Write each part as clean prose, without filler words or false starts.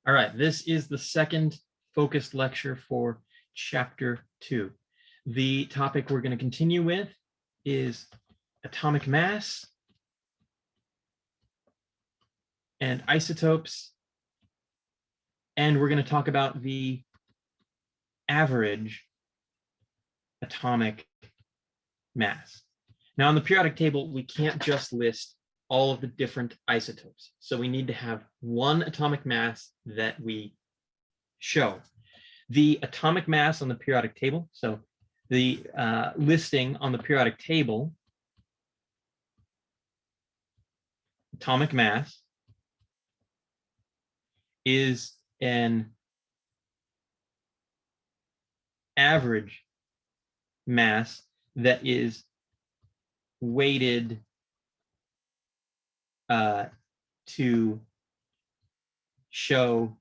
All right, this is the second focused lecture for chapter 2. The topic we're going to continue with is atomic mass and isotopes, and we're going to talk about the average atomic mass. Now, on the periodic table, we can't just list all of the different isotopes. So we need to have one atomic mass that we show. The atomic mass on the periodic table, so the listing on the periodic table, atomic mass is an average mass that is weighted to show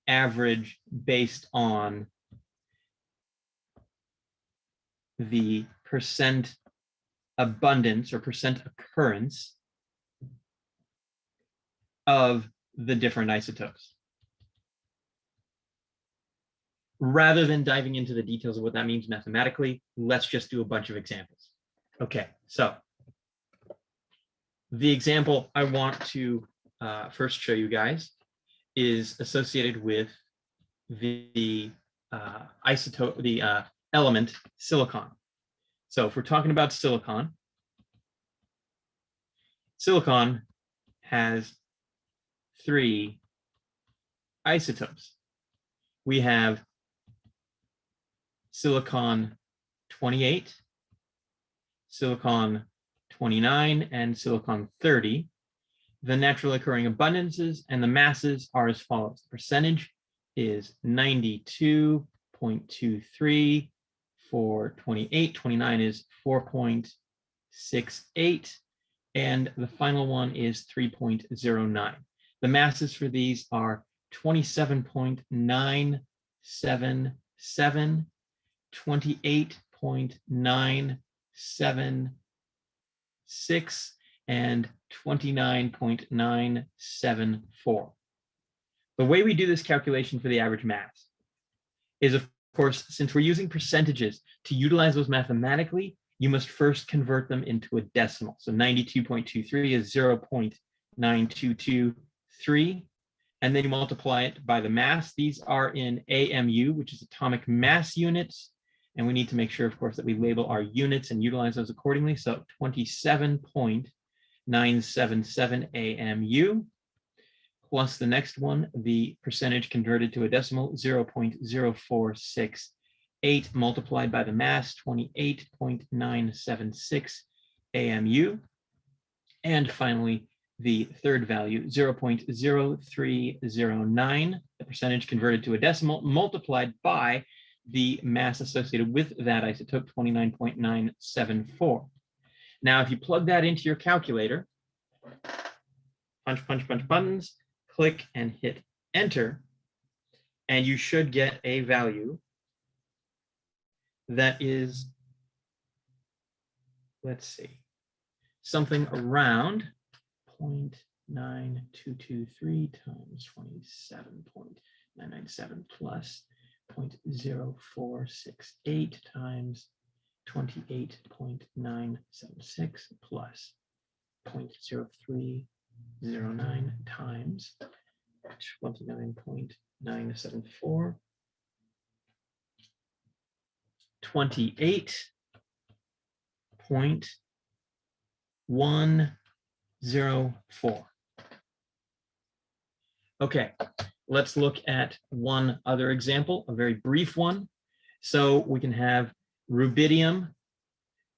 average based on the percent abundance or percent occurrence of the different isotopes. Rather than diving into the details of what that means mathematically, let's just do a bunch of examples. Okay, so the example I want to first show you guys is associated with the isotope, the element silicon. So if we're talking about silicon, silicon has 3 isotopes. We have silicon 28, silicon 29, and silicon 30. The naturally occurring abundances and the masses are as follows. The percentage is 92.23 for 28. 29 is 4.68. And the final one is 3.09. The masses for these are 27.977, 28.976, and 29.974. The way we do this calculation for the average mass is, of course, since we're using percentages, to utilize those mathematically, you must first convert them into a decimal. So 92.23 is 0.9223, and then you multiply it by the mass. These are in AMU, which is atomic mass units. And we need to make sure, of course, that we label our units and utilize those accordingly. So 27.977 AMU, plus the next one, the percentage converted to a decimal, 0.0468 multiplied by the mass, 28.976 AMU. And finally, the third value, 0.0309, the percentage converted to a decimal, multiplied by the mass associated with that isotope, 29.974. Now, if you plug that into your calculator, punch, punch, punch buttons, click and hit enter, and you should get a value that is, let's see, something around 0.9223 times 27.997 plus 0.0468 times 28.976 plus 0.0309 times 29.974, 28.104. Okay, let's look at one other example, a very brief one. So we can have rubidium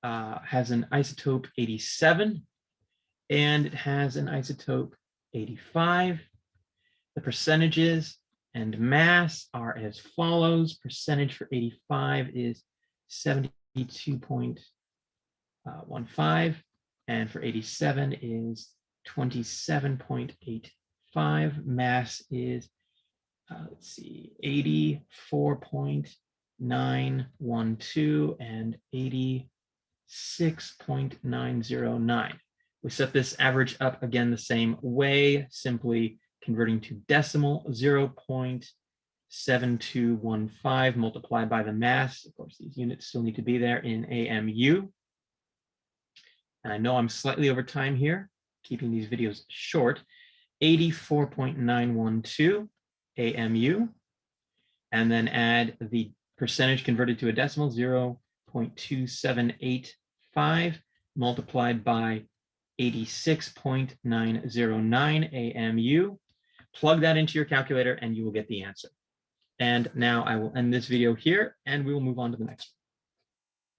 has an isotope 87, and it has an isotope 85. The percentages and mass are as follows. Percentage for 85 is 72.15, and for 87 is 27.85. Mass is, let's see, 84.912 and 86.909. We set this average up again the same way, simply converting to decimal, 0.7215 multiplied by the mass. Of course, these units still need to be there in AMU. And I know I'm slightly over time here, keeping these videos short. 84.912 AMU, and then add the percentage converted to a decimal, 0.2785 multiplied by 86.909 AMU. Plug that into your calculator and you will get the answer. And now I will end this video here and we will move on to the next one.